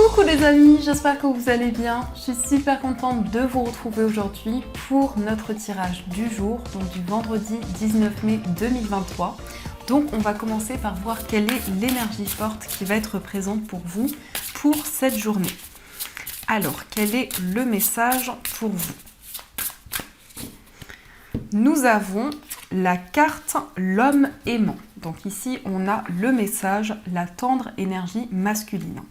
Coucou les amis, j'espère que vous allez bien. Je suis super contente de vous retrouver aujourd'hui pour notre tirage du jour, donc du vendredi 19 mai 2023. Donc on va commencer par voir quelle est l'énergie forte qui va être présente pour vous pour cette journée. Alors, quel est le message pour vous? Nous avons la carte l'homme aimant. Donc ici, on a le message, la tendre énergie masculine.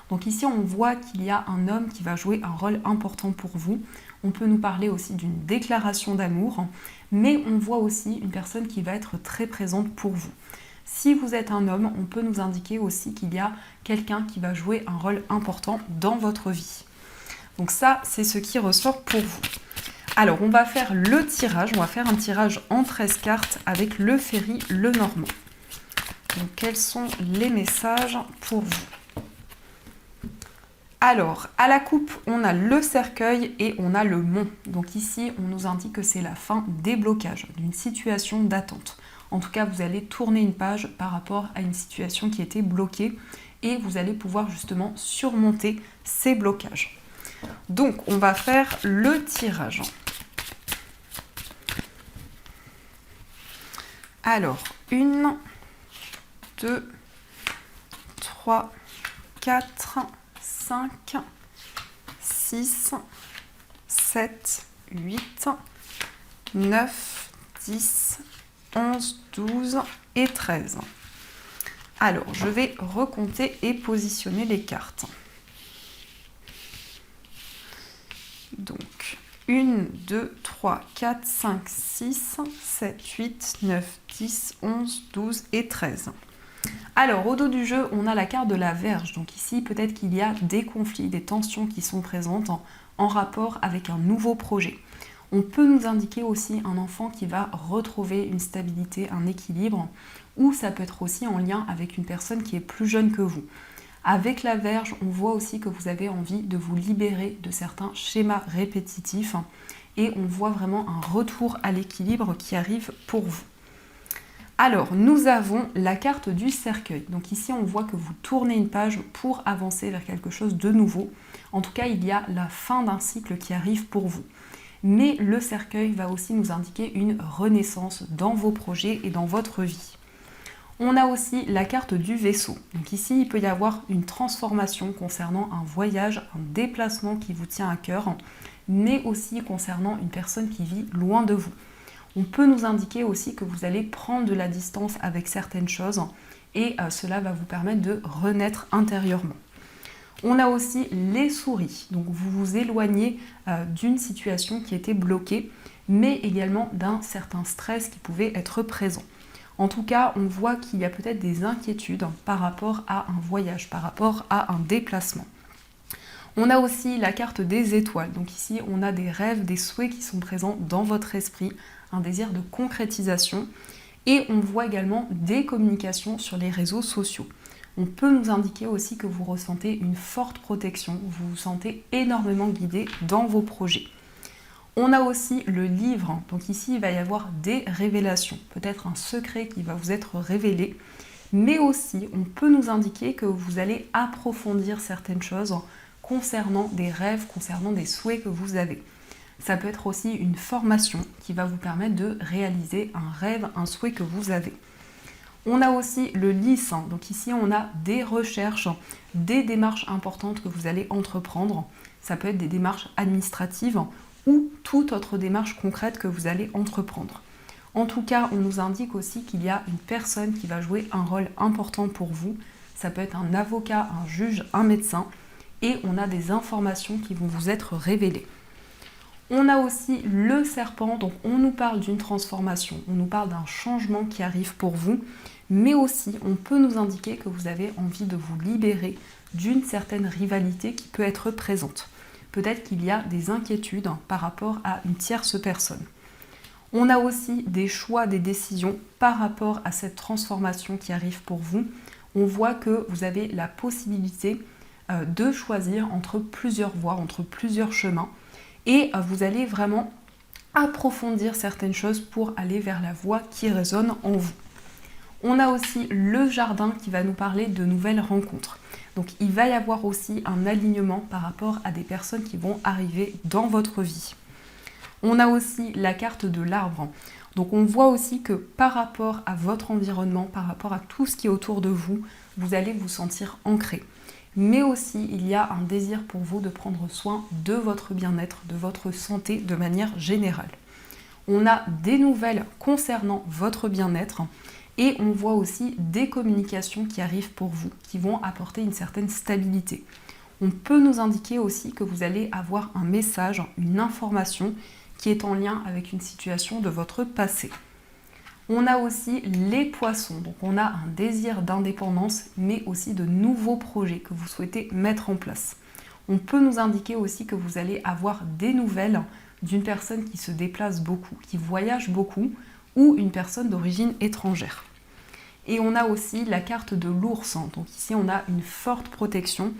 Donc ici, on voit qu'il y a un homme qui va jouer un rôle important pour vous. On peut nous parler aussi d'une déclaration d'amour, mais on voit aussi une personne qui va être très présente pour vous. Si vous êtes un homme, on peut nous indiquer aussi qu'il y a quelqu'un qui va jouer un rôle important dans votre vie. Donc ça, c'est ce qui ressort pour vous. Alors, on va faire le tirage. On va faire un tirage en 13 cartes avec le Ferry Lenormand. Donc, quels sont les messages pour vous? Alors, à la coupe, on a le cercueil et on a le mont. Donc ici, on nous indique que c'est la fin des blocages, d'une situation d'attente. En tout cas, vous allez tourner une page par rapport à une situation qui était bloquée et vous allez pouvoir justement surmonter ces blocages. Donc, on va faire le tirage. Alors, 1, 2, 3, 4, 5, 6, 7, 8, 9, 10, 11, 12 et 13. Alors, je vais recompter et positionner les cartes. Donc, 1, 2, 3, 4, 5, 6, 7, 8, 9, 10, 11, 12 et 13. Alors, au dos du jeu, on a la carte de la Vierge. Donc ici, peut-être qu'il y a des conflits, des tensions qui sont présentes en rapport avec un nouveau projet. On peut nous indiquer aussi un enfant qui va retrouver une stabilité, un équilibre, ou ça peut être aussi en lien avec une personne qui est plus jeune que vous. Avec la Vierge, on voit aussi que vous avez envie de vous libérer de certains schémas répétitifs et on voit vraiment un retour à l'équilibre qui arrive pour vous. Alors, nous avons la carte du cercueil. Donc ici, on voit que vous tournez une page pour avancer vers quelque chose de nouveau. En tout cas, il y a la fin d'un cycle qui arrive pour vous. Mais le cercueil va aussi nous indiquer une renaissance dans vos projets et dans votre vie. On a aussi la carte du vaisseau. Donc ici, il peut y avoir une transformation concernant un voyage, un déplacement qui vous tient à cœur, mais aussi concernant une personne qui vit loin de vous. On peut nous indiquer aussi que vous allez prendre de la distance avec certaines choses et cela va vous permettre de renaître intérieurement. On a aussi les souris. Donc vous vous éloignez d'une situation qui était bloquée, mais également d'un certain stress qui pouvait être présent. En tout cas, on voit qu'il y a peut-être des inquiétudes par rapport à un voyage, par rapport à un déplacement. On a aussi la carte des étoiles. Donc ici, on a des rêves, des souhaits qui sont présents dans votre esprit, un désir de concrétisation. Et on voit également des communications sur les réseaux sociaux. On peut nous indiquer aussi que vous ressentez une forte protection, vous vous sentez énormément guidé dans vos projets. On a aussi le livre, donc ici il va y avoir des révélations, peut-être un secret qui va vous être révélé, mais aussi on peut nous indiquer que vous allez approfondir certaines choses concernant des rêves, concernant des souhaits que vous avez. Ça peut être aussi une formation qui va vous permettre de réaliser un rêve, un souhait que vous avez. On a aussi le lys, donc ici on a des recherches, des démarches importantes que vous allez entreprendre. Ça peut être des démarches administratives ou toute autre démarche concrète que vous allez entreprendre. En tout cas, on nous indique aussi qu'il y a une personne qui va jouer un rôle important pour vous. Ça peut être un avocat, un juge, un médecin. Et on a des informations qui vont vous être révélées. On a aussi le serpent, donc on nous parle d'une transformation, on nous parle d'un changement qui arrive pour vous, mais aussi on peut nous indiquer que vous avez envie de vous libérer d'une certaine rivalité qui peut être présente. Peut-être qu'il y a des inquiétudes par rapport à une tierce personne. On a aussi des choix, des décisions par rapport à cette transformation qui arrive pour vous. On voit que vous avez la possibilité de choisir entre plusieurs voies, entre plusieurs chemins. Et vous allez vraiment approfondir certaines choses pour aller vers la voie qui résonne en vous. On a aussi le jardin qui va nous parler de nouvelles rencontres. Donc il va y avoir aussi un alignement par rapport à des personnes qui vont arriver dans votre vie. On a aussi la carte de l'arbre. Donc on voit aussi que par rapport à votre environnement, par rapport à tout ce qui est autour de vous, vous allez vous sentir ancré. Mais aussi il y a un désir pour vous de prendre soin de votre bien-être, de votre santé de manière générale. On a des nouvelles concernant votre bien-être et on voit aussi des communications qui arrivent pour vous, qui vont apporter une certaine stabilité. On peut nous indiquer aussi que vous allez avoir un message, une information qui est en lien avec une situation de votre passé. On a aussi les poissons, donc on a un désir d'indépendance, mais aussi de nouveaux projets que vous souhaitez mettre en place. On peut nous indiquer aussi que vous allez avoir des nouvelles d'une personne qui se déplace beaucoup, qui voyage beaucoup, ou une personne d'origine étrangère. Et on a aussi la carte de l'ours, donc ici on a une forte protection,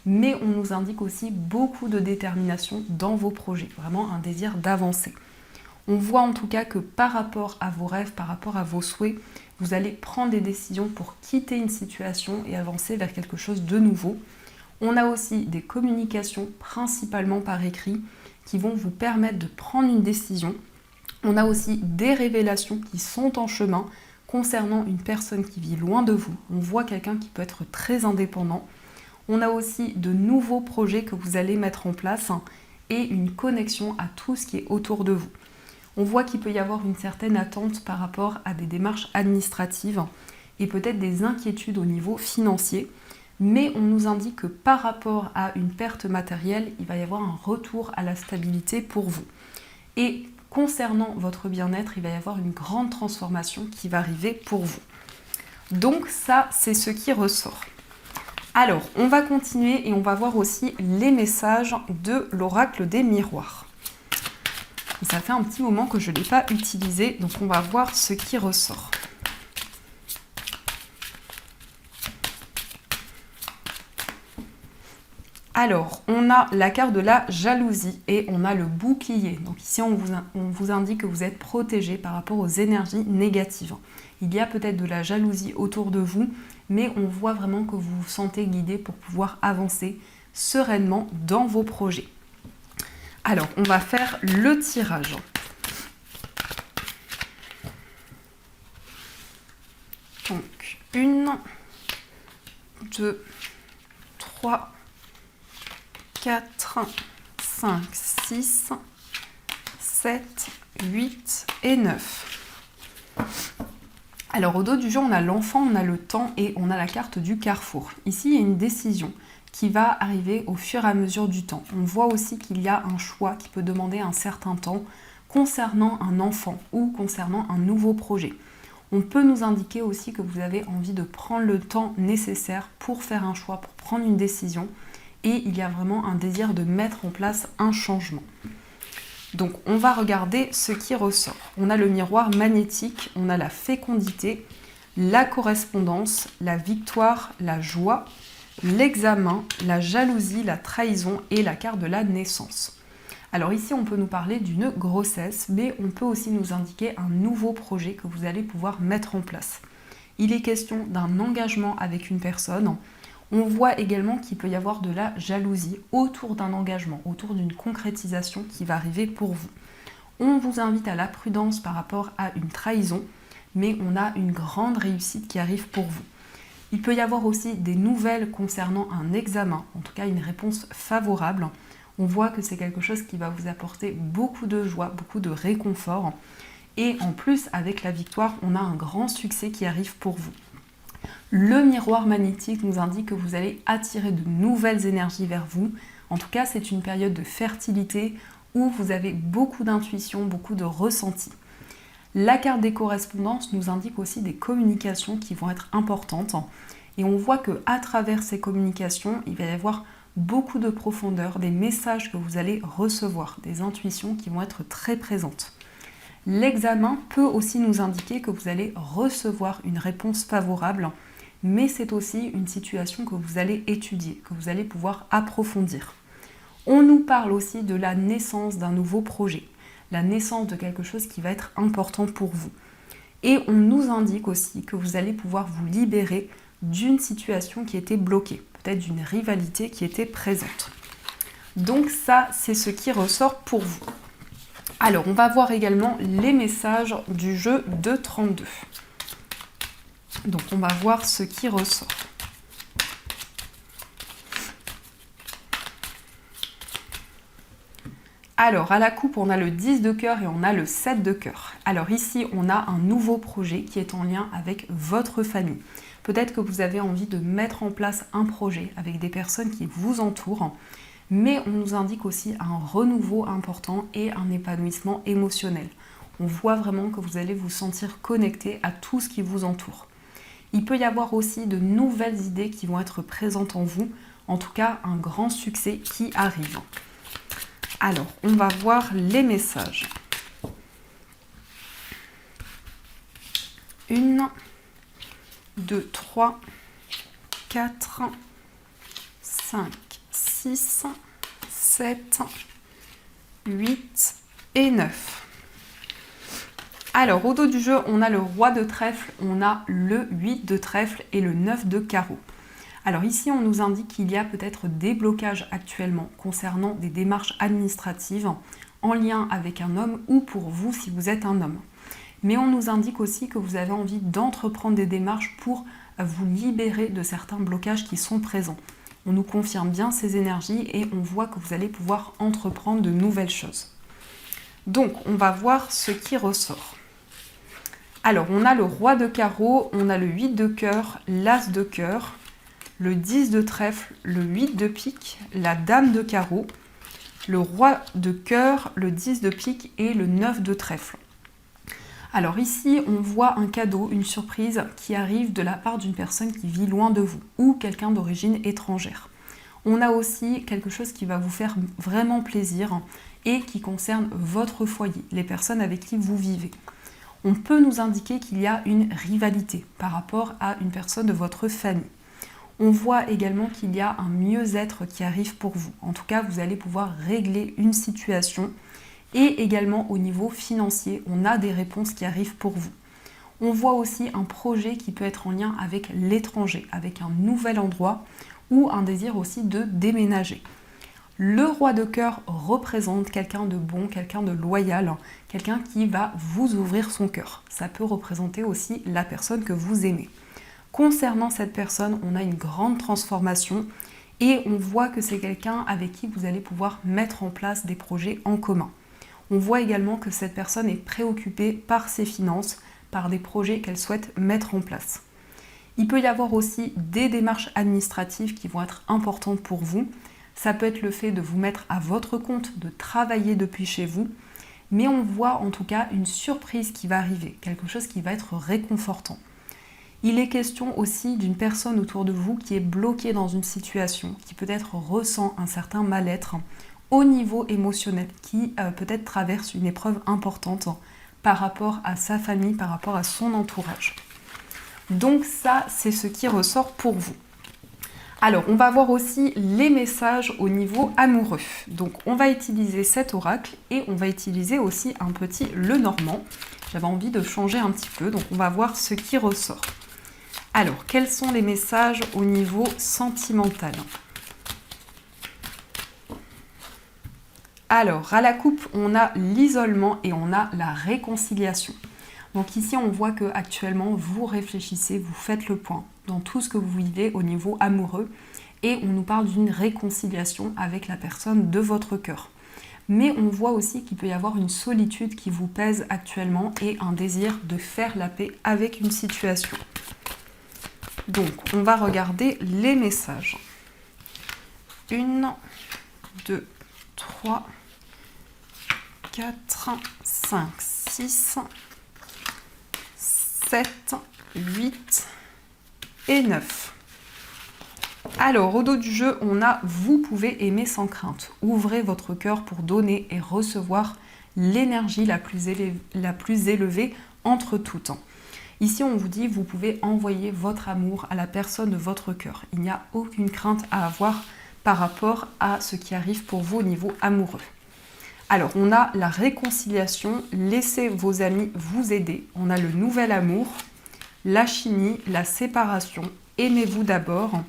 mais on nous indique aussi beaucoup de détermination dans vos projets, vraiment un désir d'avancer. On voit en tout cas que par rapport à vos rêves, par rapport à vos souhaits, vous allez prendre des décisions pour quitter une situation et avancer vers quelque chose de nouveau. On a aussi des communications, principalement par écrit, qui vont vous permettre de prendre une décision. On a aussi des révélations qui sont en chemin concernant une personne qui vit loin de vous. On voit quelqu'un qui peut être très indépendant. On a aussi de nouveaux projets que vous allez mettre en place et une connexion à tout ce qui est autour de vous. On voit qu'il peut y avoir une certaine attente par rapport à des démarches administratives et peut-être des inquiétudes au niveau financier. Mais on nous indique que par rapport à une perte matérielle, il va y avoir un retour à la stabilité pour vous. Et concernant votre bien-être, il va y avoir une grande transformation qui va arriver pour vous. Donc ça, c'est ce qui ressort. Alors, on va continuer et on va voir aussi les messages de l'oracle des miroirs. Ça fait un petit moment que je ne l'ai pas utilisé, donc on va voir ce qui ressort. Alors, on a la carte de la jalousie et on a le bouclier. Donc ici, on vous indique que vous êtes protégé par rapport aux énergies négatives. Il y a peut-être de la jalousie autour de vous, mais on voit vraiment que vous vous sentez guidé pour pouvoir avancer sereinement dans vos projets. Alors, on va faire le tirage. Donc, 1, 2, 3, 4, 5, 6, 7, 8 et 9. Alors au dos du jeu, on a l'enfant, on a le temps et on a la carte du carrefour. Ici, il y a une décision qui va arriver au fur et à mesure du temps. On voit aussi qu'il y a un choix qui peut demander un certain temps concernant un enfant ou concernant un nouveau projet. On peut nous indiquer aussi que vous avez envie de prendre le temps nécessaire pour faire un choix, pour prendre une décision. Et il y a vraiment un désir de mettre en place un changement. Donc on va regarder ce qui ressort. On a le miroir magnétique, on a la fécondité, la correspondance, la victoire, la joie, l'examen, la jalousie, la trahison et la carte de la naissance. Alors ici on peut nous parler d'une grossesse, mais on peut aussi nous indiquer un nouveau projet que vous allez pouvoir mettre en place. Il est question d'un engagement avec une personne. On voit également qu'il peut y avoir de la jalousie autour d'un engagement, autour d'une concrétisation qui va arriver pour vous. On vous invite à la prudence par rapport à une trahison, mais on a une grande réussite qui arrive pour vous. Il peut y avoir aussi des nouvelles concernant un examen, en tout cas une réponse favorable. On voit que c'est quelque chose qui va vous apporter beaucoup de joie, beaucoup de réconfort. Et en plus, avec la victoire, on a un grand succès qui arrive pour vous. Le miroir magnétique nous indique que vous allez attirer de nouvelles énergies vers vous. En tout cas, c'est une période de fertilité où vous avez beaucoup d'intuition, beaucoup de ressenti. La carte des correspondances nous indique aussi des communications qui vont être importantes. Et on voit qu'à travers ces communications, il va y avoir beaucoup de profondeur, des messages que vous allez recevoir, des intuitions qui vont être très présentes. L'examen peut aussi nous indiquer que vous allez recevoir une réponse favorable, mais c'est aussi une situation que vous allez étudier, que vous allez pouvoir approfondir. On nous parle aussi de la naissance d'un nouveau projet, la naissance de quelque chose qui va être important pour vous. Et on nous indique aussi que vous allez pouvoir vous libérer d'une situation qui était bloquée. peut-être d'une rivalité qui était présente. Donc ça, c'est ce qui ressort pour vous. Alors, on va voir également les messages du jeu de 32. Donc, on va voir ce qui ressort. Alors, à la coupe, on a le 10 de cœur et on a le 7 de cœur. Alors ici, on a un nouveau projet qui est en lien avec votre famille. Peut-être que vous avez envie de mettre en place un projet avec des personnes qui vous entourent, mais on nous indique aussi un renouveau important et un épanouissement émotionnel. On voit vraiment que vous allez vous sentir connecté à tout ce qui vous entoure. Il peut y avoir aussi de nouvelles idées qui vont être présentes en vous, en tout cas un grand succès qui arrive. Alors, on va voir les messages. 1, 2, 3, 4, 5, 6, 7, 8 et 9. Alors, au dos du jeu, on a le roi de trèfle, on a le 8 de trèfle et le 9 de carreau. Alors ici, on nous indique qu'il y a peut-être des blocages actuellement concernant des démarches administratives en lien avec un homme ou pour vous si vous êtes un homme. Mais on nous indique aussi que vous avez envie d'entreprendre des démarches pour vous libérer de certains blocages qui sont présents. On nous confirme bien ces énergies et on voit que vous allez pouvoir entreprendre de nouvelles choses. Donc, on va voir ce qui ressort. Alors, on a le roi de carreau, on a le 8 de cœur, l'as de cœur, le 10 de trèfle, le 8 de pique, la dame de carreau, le roi de cœur, le 10 de pique et le 9 de trèfle. Alors ici, on voit un cadeau, une surprise qui arrive de la part d'une personne qui vit loin de vous ou quelqu'un d'origine étrangère. On a aussi quelque chose qui va vous faire vraiment plaisir et qui concerne votre foyer, les personnes avec qui vous vivez. On peut nous indiquer qu'il y a une rivalité par rapport à une personne de votre famille. On voit également qu'il y a un mieux-être qui arrive pour vous. En tout cas, vous allez pouvoir régler une situation. Et également au niveau financier, on a des réponses qui arrivent pour vous. On voit aussi un projet qui peut être en lien avec l'étranger, avec un nouvel endroit ou un désir aussi de déménager. Le roi de cœur représente quelqu'un de bon, quelqu'un de loyal, quelqu'un qui va vous ouvrir son cœur. Ça peut représenter aussi la personne que vous aimez. Concernant cette personne, on a une grande transformation et on voit que c'est quelqu'un avec qui vous allez pouvoir mettre en place des projets en commun. On voit également que cette personne est préoccupée par ses finances, par des projets qu'elle souhaite mettre en place. Il peut y avoir aussi des démarches administratives qui vont être importantes pour vous. Ça peut être le fait de vous mettre à votre compte, de travailler depuis chez vous, mais on voit en tout cas une surprise qui va arriver, quelque chose qui va être réconfortant. Il est question aussi d'une personne autour de vous qui est bloquée dans une situation, qui peut-être ressent un certain mal-être au niveau émotionnel, qui peut-être traverse une épreuve importante par rapport à sa famille, par rapport à son entourage. Donc ça, c'est ce qui ressort pour vous. Alors, on va voir aussi les messages au niveau amoureux. Donc, on va utiliser cet oracle et on va utiliser aussi un petit Lenormand. J'avais envie de changer un petit peu, donc on va voir ce qui ressort. Alors, quels sont les messages au niveau sentimental ? Alors, à la coupe, on a l'isolement et on a la réconciliation. Donc ici, on voit que actuellement vous réfléchissez, vous faites le point dans tout ce que vous vivez au niveau amoureux et on nous parle d'une réconciliation avec la personne de votre cœur. Mais on voit aussi qu'il peut y avoir une solitude qui vous pèse actuellement et un désir de faire la paix avec une situation. Donc, on va regarder les messages. 1, 2, 3, 4, 5, 6, 7, 8 et 9. Alors, au dos du jeu, on a « Vous pouvez aimer sans crainte ». Ouvrez votre cœur pour donner et recevoir l'énergie la plus élevée entre tout temps. Ici, on vous dit, vous pouvez envoyer votre amour à la personne de votre cœur. Il n'y a aucune crainte à avoir par rapport à ce qui arrive pour vous au niveau amoureux. Alors, on a la réconciliation, laissez vos amis vous aider. On a le nouvel amour, la chimie, la séparation, aimez-vous d'abord,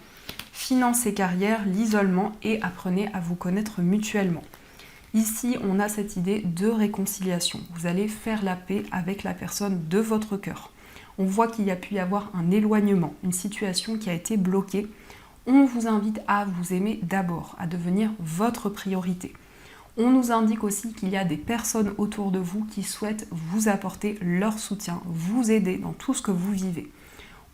finances et carrière, l'isolement et apprenez à vous connaître mutuellement. Ici, on a cette idée de réconciliation. Vous allez faire la paix avec la personne de votre cœur. On voit qu'il y a pu y avoir un éloignement, une situation qui a été bloquée. On vous invite à vous aimer d'abord, à devenir votre priorité. On nous indique aussi qu'il y a des personnes autour de vous qui souhaitent vous apporter leur soutien, vous aider dans tout ce que vous vivez.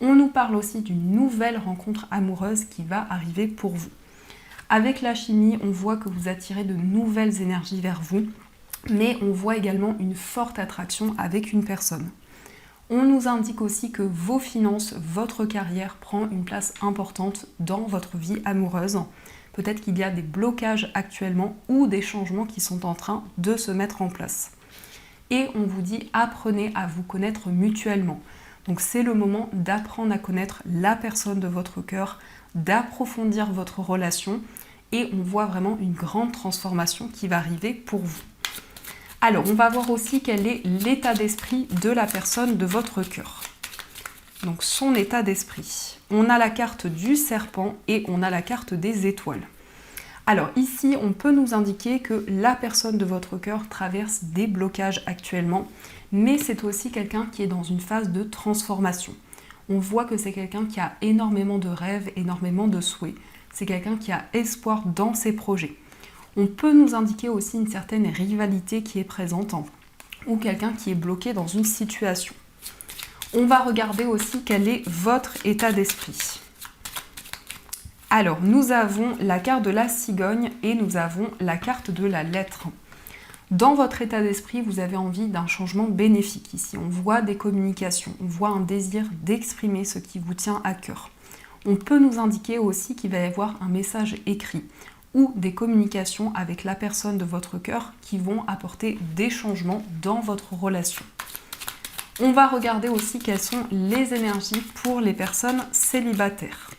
On nous parle aussi d'une nouvelle rencontre amoureuse qui va arriver pour vous. Avec la chimie, on voit que vous attirez de nouvelles énergies vers vous, mais on voit également une forte attraction avec une personne. On nous indique aussi que vos finances, votre carrière prend une place importante dans votre vie amoureuse. Peut-être qu'il y a des blocages actuellement ou des changements qui sont en train de se mettre en place. Et on vous dit apprenez à vous connaître mutuellement. Donc c'est le moment d'apprendre à connaître la personne de votre cœur, d'approfondir votre relation et on voit vraiment une grande transformation qui va arriver pour vous. Alors, on va voir aussi quel est l'état d'esprit de la personne de votre cœur. Donc, son état d'esprit. On a la carte du serpent et on a la carte des étoiles. Alors, ici, on peut nous indiquer que la personne de votre cœur traverse des blocages actuellement, mais c'est aussi quelqu'un qui est dans une phase de transformation. On voit que c'est quelqu'un qui a énormément de rêves, énormément de souhaits. C'est quelqu'un qui a espoir dans ses projets. On peut nous indiquer aussi une certaine rivalité qui est présente ou quelqu'un qui est bloqué dans une situation. On va regarder aussi quel est votre état d'esprit. Alors, nous avons la carte de la cigogne et nous avons la carte de la lettre. Dans votre état d'esprit, vous avez envie d'un changement bénéfique ici. On voit des communications, on voit un désir d'exprimer ce qui vous tient à cœur. On peut nous indiquer aussi qu'il va y avoir un message écrit ou des communications avec la personne de votre cœur qui vont apporter des changements dans votre relation. On va regarder aussi quelles sont les énergies pour les personnes célibataires.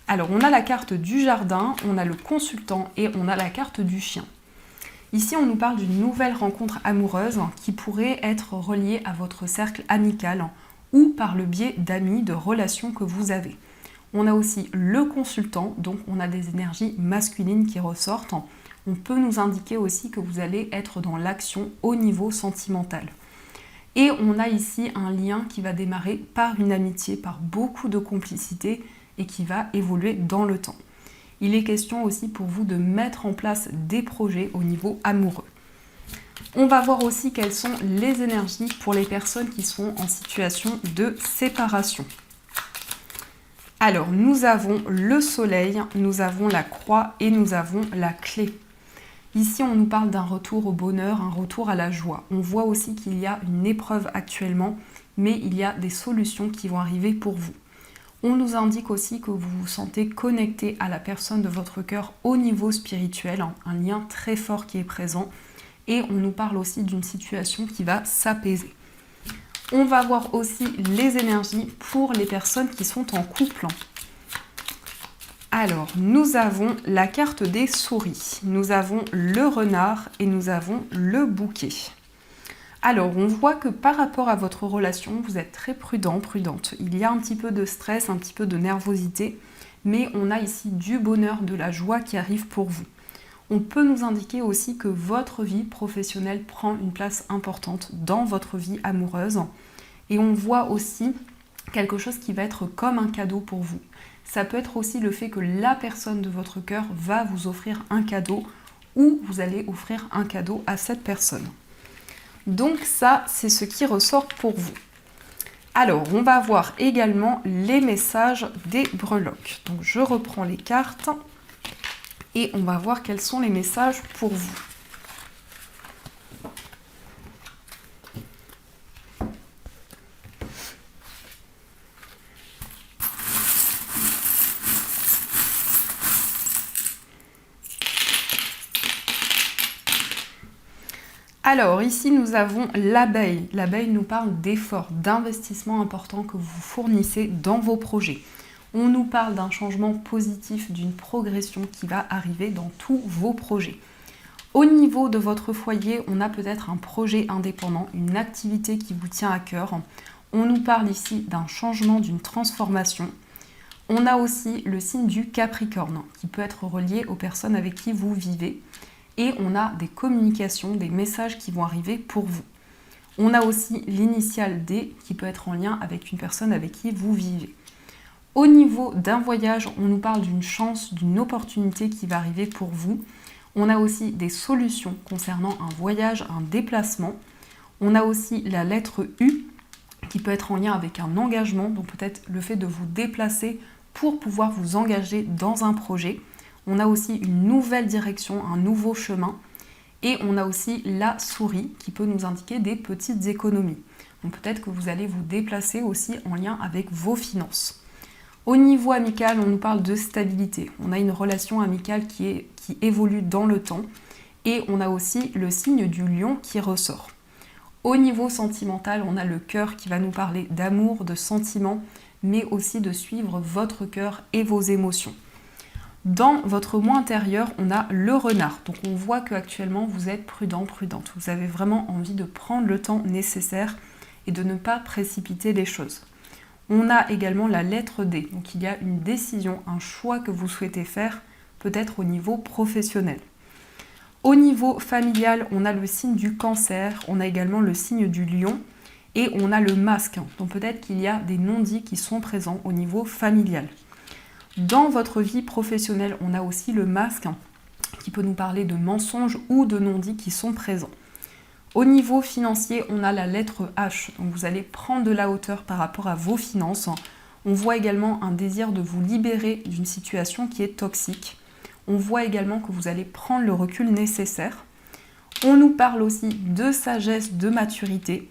Alors, on a la carte du jardin, on a le consultant et on a la carte du chien. Ici, on nous parle d'une nouvelle rencontre amoureuse qui pourrait être reliée à votre cercle amical ou par le biais d'amis, de relations que vous avez. On a aussi le consultant, donc on a des énergies masculines qui ressortent. On peut nous indiquer aussi que vous allez être dans l'action au niveau sentimental. Et on a ici un lien qui va démarrer par une amitié, par beaucoup de complicité et qui va évoluer dans le temps. Il est question aussi pour vous de mettre en place des projets au niveau amoureux. On va voir aussi quelles sont les énergies pour les personnes qui sont en situation de séparation. Alors, nous avons le soleil, nous avons la croix et nous avons la clé. Ici, on nous parle d'un retour au bonheur, un retour à la joie. On voit aussi qu'il y a une épreuve actuellement, mais il y a des solutions qui vont arriver pour vous. On nous indique aussi que vous vous sentez connecté à la personne de votre cœur au niveau spirituel, un lien très fort qui est présent. Et on nous parle aussi d'une situation qui va s'apaiser. On va voir aussi les énergies pour les personnes qui sont en couple. Alors, nous avons la carte des souris, nous avons le renard et nous avons le bouquet. Alors, on voit que par rapport à votre relation, vous êtes très prudent, prudente. Il y a un petit peu de stress, un petit peu de nervosité, mais on a ici du bonheur, de la joie qui arrive pour vous. On peut nous indiquer aussi que votre vie professionnelle prend une place importante dans votre vie amoureuse. Et on voit aussi quelque chose qui va être comme un cadeau pour vous. Ça peut être aussi le fait que la personne de votre cœur va vous offrir un cadeau ou vous allez offrir un cadeau à cette personne. Donc ça, c'est ce qui ressort pour vous. Alors, on va voir également les messages des breloques. Donc, je reprends les cartes et on va voir quels sont les messages pour vous. Alors ici nous avons l'abeille. L'abeille nous parle d'efforts, d'investissements importants que vous fournissez dans vos projets. On nous parle d'un changement positif, d'une progression qui va arriver dans tous vos projets. Au niveau de votre foyer, on a peut-être un projet indépendant, une activité qui vous tient à cœur. On nous parle ici d'un changement, d'une transformation. On a aussi le signe du Capricorne qui peut être relié aux personnes avec qui vous vivez. Et on a des communications, des messages qui vont arriver pour vous. On a aussi l'initiale D qui peut être en lien avec une personne avec qui vous vivez. Au niveau d'un voyage, on nous parle d'une chance, d'une opportunité qui va arriver pour vous. On a aussi des solutions concernant un voyage, un déplacement. On a aussi la lettre U qui peut être en lien avec un engagement, donc peut-être le fait de vous déplacer pour pouvoir vous engager dans un projet. On a aussi une nouvelle direction, un nouveau chemin. Et on a aussi la souris qui peut nous indiquer des petites économies. Donc peut-être que vous allez vous déplacer aussi en lien avec vos finances. Au niveau amical, on nous parle de stabilité. On a une relation amicale qui évolue dans le temps. Et on a aussi le signe du lion qui ressort. Au niveau sentimental, on a le cœur qui va nous parler d'amour, de sentiments, mais aussi de suivre votre cœur et vos émotions. Dans votre moi intérieur, on a le renard. Donc on voit qu'actuellement, vous êtes prudent, prudente. Vous avez vraiment envie de prendre le temps nécessaire et de ne pas précipiter les choses. On a également la lettre D. Donc il y a une décision, un choix que vous souhaitez faire, peut-être au niveau professionnel. Au niveau familial, on a le signe du cancer, on a également le signe du lion et on a le masque. Donc peut-être qu'il y a des non-dits qui sont présents au niveau familial. Dans votre vie professionnelle, on a aussi le masque qui peut nous parler de mensonges ou de non-dits qui sont présents. Au niveau financier, on a la lettre H. Donc vous allez prendre de la hauteur par rapport à vos finances. On voit également un désir de vous libérer d'une situation qui est toxique. On voit également que vous allez prendre le recul nécessaire. On nous parle aussi de sagesse, de maturité.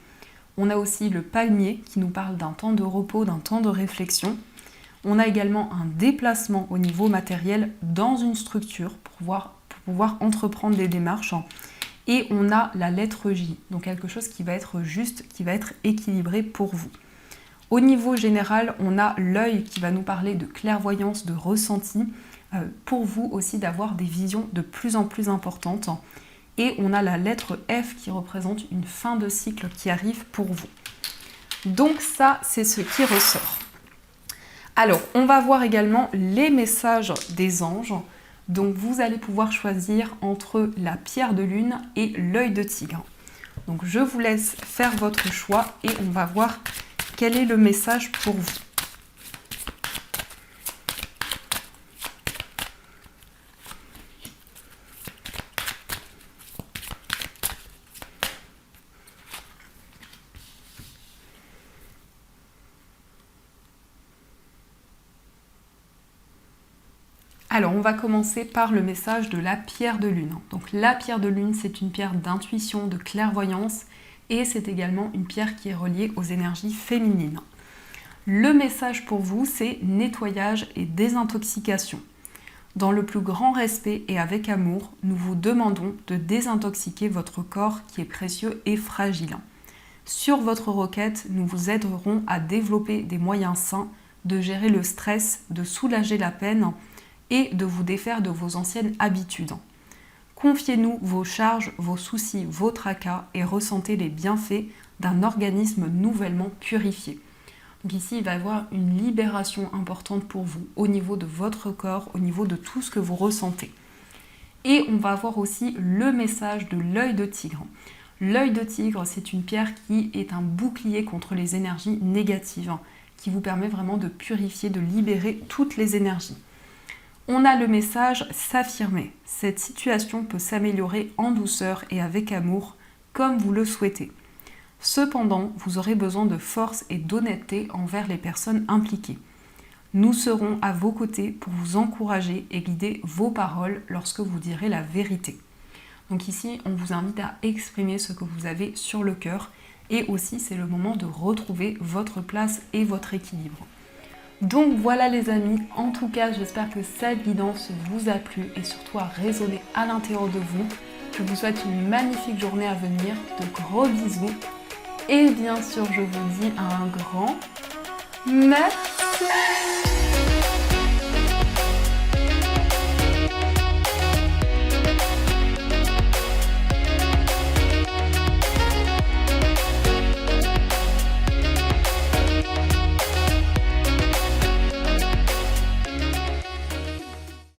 On a aussi le palmier qui nous parle d'un temps de repos, d'un temps de réflexion. On a également un déplacement au niveau matériel dans une structure pour pouvoir entreprendre des démarches. Et on a la lettre J, donc quelque chose qui va être juste, qui va être équilibré pour vous. Au niveau général, on a l'œil qui va nous parler de clairvoyance, de ressenti, pour vous aussi d'avoir des visions de plus en plus importantes. Et on a la lettre F qui représente une fin de cycle qui arrive pour vous. Donc ça, c'est ce qui ressort. Alors, on va voir également les messages des anges. Donc, vous allez pouvoir choisir entre la pierre de lune et l'œil de tigre. Donc, je vous laisse faire votre choix et on va voir quel est le message pour vous. Alors, on va commencer par le message de la pierre de lune. Donc, la pierre de lune, c'est une pierre d'intuition, de clairvoyance, et c'est également une pierre qui est reliée aux énergies féminines. Le message pour vous, c'est nettoyage et désintoxication. Dans le plus grand respect et avec amour, nous vous demandons de désintoxiquer votre corps qui est précieux et fragile. Sur votre requête, nous vous aiderons à développer des moyens sains, de gérer le stress, de soulager la peine, et de vous défaire de vos anciennes habitudes. Confiez-nous vos charges, vos soucis, vos tracas et ressentez les bienfaits d'un organisme nouvellement purifié. Donc ici, il va y avoir une libération importante pour vous au niveau de votre corps, au niveau de tout ce que vous ressentez. Et on va avoir aussi le message de l'œil de tigre. L'œil de tigre, c'est une pierre qui est un bouclier contre les énergies négatives, qui vous permet vraiment de purifier, de libérer toutes les énergies. On a le message s'affirmer. Cette situation peut s'améliorer en douceur et avec amour, comme vous le souhaitez. Cependant, vous aurez besoin de force et d'honnêteté envers les personnes impliquées. Nous serons à vos côtés pour vous encourager et guider vos paroles lorsque vous direz la vérité. Donc ici, on vous invite à exprimer ce que vous avez sur le cœur et aussi c'est le moment de retrouver votre place et votre équilibre. Donc voilà les amis, en tout cas j'espère que cette guidance vous a plu et surtout a résonné à l'intérieur de vous. Je vous souhaite une magnifique journée à venir, de gros bisous et bien sûr je vous dis un grand merci.